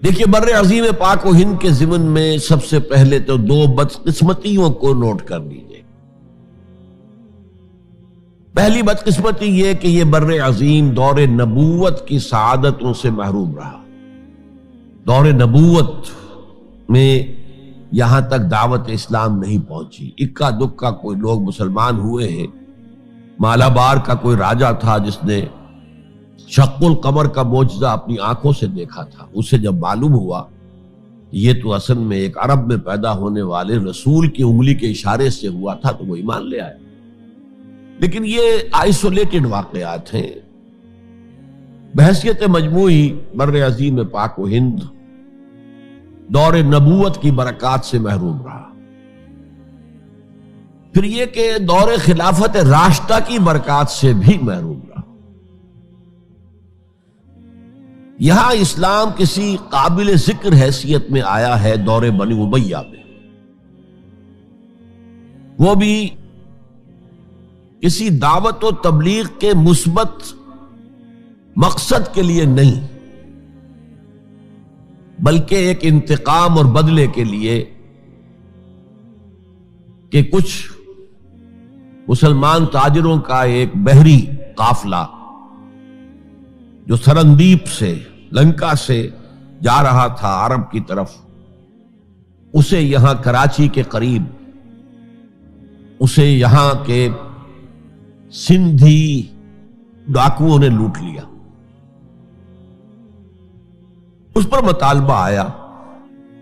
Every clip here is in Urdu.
دیکھیے بر عظیم پاک و ہند کے ضمن میں سب سے پہلے تو دو بدقسمتیوں کو نوٹ کر لیجئے۔ پہلی بدقسمتی یہ کہ یہ بر عظیم دور نبوت کی سعادتوں سے محروم رہا۔ دور نبوت میں یہاں تک دعوت اسلام نہیں پہنچی، اکا دکا کوئی لوگ مسلمان ہوئے ہیں۔ مالابار کا کوئی راجہ تھا جس نے شق القمر کا معجزہ اپنی آنکھوں سے دیکھا تھا، اسے جب معلوم ہوا یہ تو اصل میں ایک عرب میں پیدا ہونے والے رسول کی انگلی کے اشارے سے ہوا تھا، تو وہ ایمان لے آئے۔ لیکن یہ آئسولیٹڈ واقعات ہیں، بحیثیت مجموعی بر عظیم پاک و ہند دور نبوت کی برکات سے محروم رہا۔ پھر یہ کہ دور خلافت راشدہ کی برکات سے بھی محروم رہا۔ یہاں اسلام کسی قابل ذکر حیثیت میں آیا ہے دور بنی امیہ میں، وہ بھی کسی دعوت و تبلیغ کے مثبت مقصد کے لیے نہیں، بلکہ ایک انتقام اور بدلے کے لیے کہ کچھ مسلمان تاجروں کا ایک بحری قافلہ جو سرندیپ سے لنکا سے جا رہا تھا عرب کی طرف، اسے یہاں کراچی کے قریب اسے یہاں کے سندھی ڈاکوؤں نے لوٹ لیا۔ اس پر مطالبہ آیا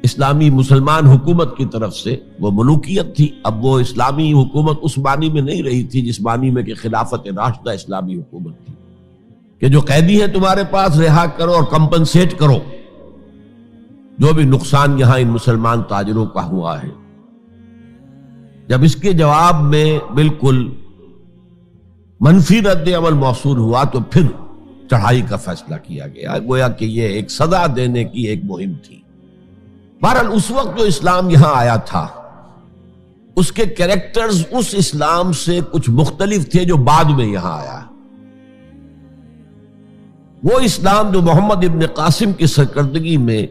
اسلامی مسلمان حکومت کی طرف سے، وہ ملوکیت تھی، اب وہ اسلامی حکومت اس معنی میں نہیں رہی تھی جس معنی میں کہ خلافت راشدہ اسلامی حکومت تھی کہ جو قیدی ہے تمہارے پاس رہا کرو اور کمپنسیٹ کرو جو بھی نقصان یہاں ان مسلمان تاجروں کا ہوا ہے۔ جب اس کے جواب میں بالکل منفی رد عمل موصول ہوا تو پھر چڑھائی کا فیصلہ کیا گیا، گویا کہ یہ ایک سزا دینے کی ایک مہم تھی۔ بہرحال اس وقت جو اسلام یہاں آیا تھا اس کے کریکٹرز اس اسلام سے کچھ مختلف تھے جو بعد میں یہاں آیا۔ وہ اسلام جو محمد ابن قاسم کی سرکردگی میں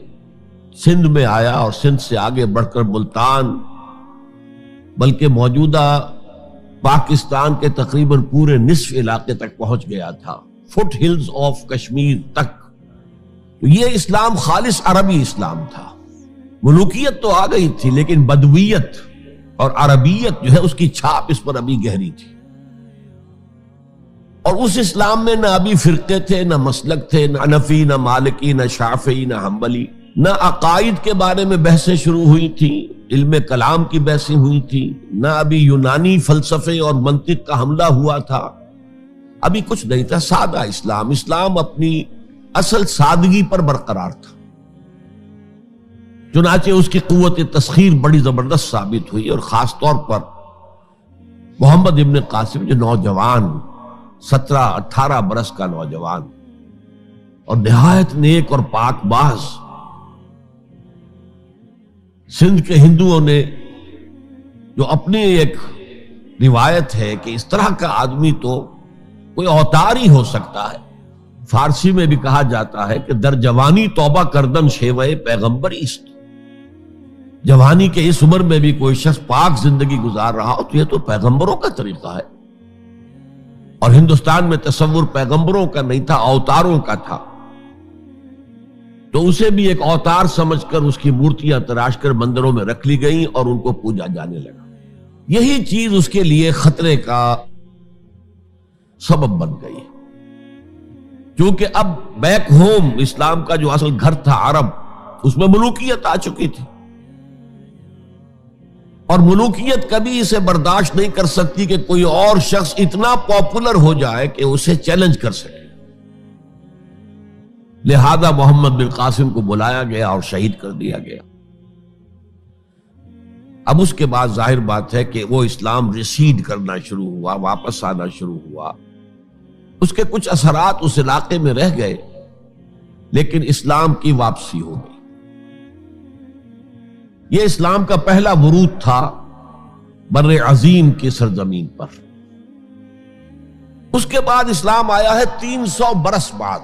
سندھ میں آیا اور سندھ سے آگے بڑھ کر ملتان بلکہ موجودہ پاکستان کے تقریباً پورے نصف علاقے تک پہنچ گیا تھا، فٹ ہلز آف کشمیر تک، تو یہ اسلام خالص عربی اسلام تھا۔ ملوکیت تو آ گئی تھی لیکن بدویت اور عربیت جو ہے اس کی چھاپ اس پر ابھی گہری تھی۔ اور اس اسلام میں نہ ابھی فرقے تھے، نہ مسلک تھے، نہ حنفی، نہ مالکی، نہ شافعی، نہ حنبلی، نہ عقائد کے بارے میں بحثیں شروع ہوئی تھیں، علم کلام کی بحثیں ہوئی تھیں، نہ ابھی یونانی فلسفے اور منطق کا حملہ ہوا تھا، ابھی کچھ نہیں تھا، سادہ اسلام۔ اسلام اپنی اصل سادگی پر برقرار تھا، چنانچہ اس کی قوت تسخیر بڑی زبردست ثابت ہوئی، اور خاص طور پر محمد ابن قاسم جو نوجوان 17-18 برس کا نوجوان اور نہایت نیک اور پاک باز، سندھ کے ہندوؤں نے جو اپنی ایک روایت ہے کہ اس طرح کا آدمی تو کوئی اوتار ہی ہو سکتا ہے، فارسی میں بھی کہا جاتا ہے کہ در جوانی توبہ کردن شیوہ پیغمبر است، جوانی کے اس عمر میں بھی کوئی شخص پاک زندگی گزار رہا ہو تو یہ تو پیغمبروں کا طریقہ ہے۔ اور ہندوستان میں تصور پیغمبروں کا نہیں تھا، اوتاروں کا تھا، تو اسے بھی ایک اوتار سمجھ کر اس کی مورتیاں تراش کر مندروں میں رکھ لی گئیں اور ان کو پوجا جانے لگا۔ یہی چیز اس کے لیے خطرے کا سبب بن گئی، کیونکہ اب بیک ہوم اسلام کا جو اصل گھر تھا عرب، اس میں ملوکیت آ چکی تھی، اور ملوکیت کبھی اسے برداشت نہیں کر سکتی کہ کوئی اور شخص اتنا پاپولر ہو جائے کہ اسے چیلنج کر سکے۔ لہذا محمد بن قاسم کو بلایا گیا اور شہید کر دیا گیا۔ اب اس کے بعد ظاہر بات ہے کہ وہ اسلام ریسیڈ کرنا شروع ہوا، واپس آنا شروع ہوا، اس کے کچھ اثرات اس علاقے میں رہ گئے، لیکن اسلام کی واپسی ہو گئی۔ یہ اسلام کا پہلا ورود تھا بر عظیم کی سرزمین پر۔ اس کے بعد اسلام آیا ہے 300 برس بعد،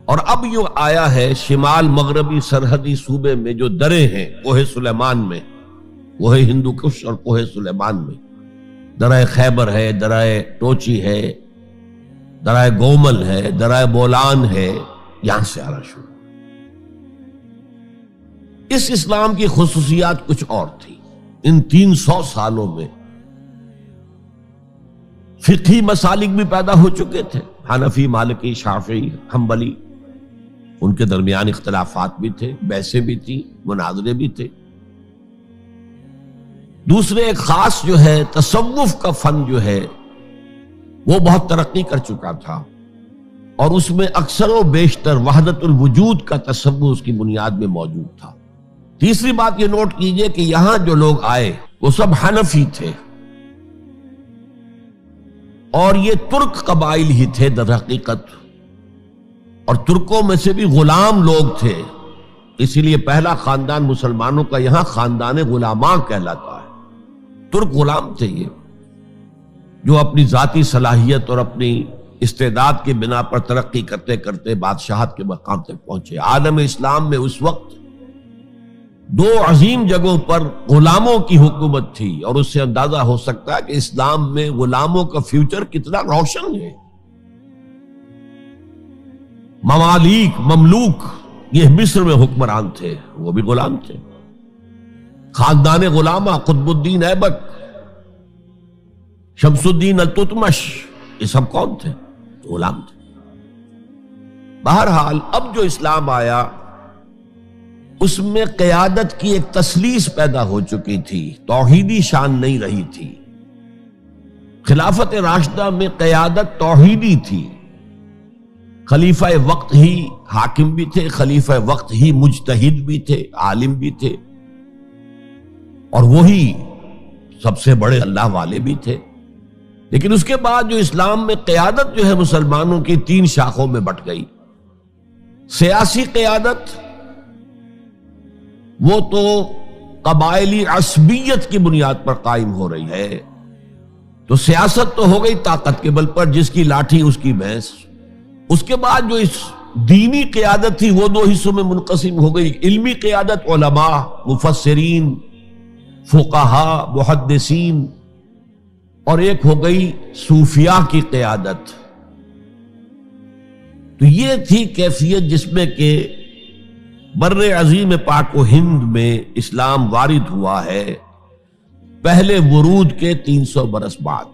اور اب یوں آیا ہے شمال مغربی سرحدی صوبے میں جو درے ہیں کوہ سلیمان میں، کوہ ہندو کش اور کوہ سلیمان میں، درہ خیبر ہے، درہ ٹوچی ہے، درہ گومل ہے، درہ بولان ہے، یہاں سے آنا شروع۔ اس اسلام کی خصوصیات کچھ اور تھی۔ ان 300 سالوں میں فقہی مسالک بھی پیدا ہو چکے تھے، حنفی، مالکی، شافعی، حنبلی، ان کے درمیان اختلافات بھی تھے، بحثیں بھی تھی، مناظرے بھی تھے۔ دوسرے ایک خاص جو ہے تصوف کا فن جو ہے وہ بہت ترقی کر چکا تھا، اور اس میں اکثر و بیشتر وحدت الوجود کا تصور اس کی بنیاد میں موجود تھا۔ تیسری بات یہ نوٹ کیجئے کہ یہاں جو لوگ آئے وہ سب حنفی تھے، اور یہ ترک قبائل ہی تھے در حقیقت، اور ترکوں میں سے بھی غلام لوگ تھے، اسی لیے پہلا خاندان مسلمانوں کا یہاں خاندان غلاماں کہلاتا ہے۔ ترک غلام تھے یہ، جو اپنی ذاتی صلاحیت اور اپنی استعداد کے بنا پر ترقی کرتے کرتے بادشاہت کے مقام تک پہنچے۔ عالم اسلام میں اس وقت 2 عظیم جگہوں پر غلاموں کی حکومت تھی، اور اس سے اندازہ ہو سکتا ہے کہ اسلام میں غلاموں کا فیوچر کتنا روشن ہے۔ ممالک، مملوک، یہ مصر میں حکمران تھے، وہ بھی غلام تھے۔ خاندان غلامہ، قطب الدین ایبک، شمس الدین التتمش، یہ سب کون تھے؟ غلام تھے۔ بہرحال اب جو اسلام آیا اس میں قیادت کی ایک تسلیس پیدا ہو چکی تھی، توحیدی شان نہیں رہی تھی۔ خلافت راشدہ میں قیادت توحیدی تھی، خلیفہ وقت ہی حاکم بھی تھے، خلیفہ وقت ہی مجتہد بھی تھے، عالم بھی تھے، اور وہی سب سے بڑے اللہ والے بھی تھے۔ لیکن اس کے بعد جو اسلام میں قیادت جو ہے مسلمانوں کی 3 شاخوں میں بٹ گئی۔ سیاسی قیادت وہ تو قبائلی عصبیت کی بنیاد پر قائم ہو رہی ہے، تو سیاست تو ہو گئی طاقت کے بل پر، جس کی لاٹھی اس کی بھینس۔ اس کے بعد جو اس دینی قیادت تھی وہ 2 حصوں میں منقسم ہو گئی، علمی قیادت علماء، مفسرین، فقہاء، محدثین، اور ایک ہو گئی صوفیاء کی قیادت۔ تو یہ تھی کیفیت جس میں کہ بر عظیم پاک و ہند میں اسلام وارد ہوا ہے پہلے ورود کے 300 برس بعد۔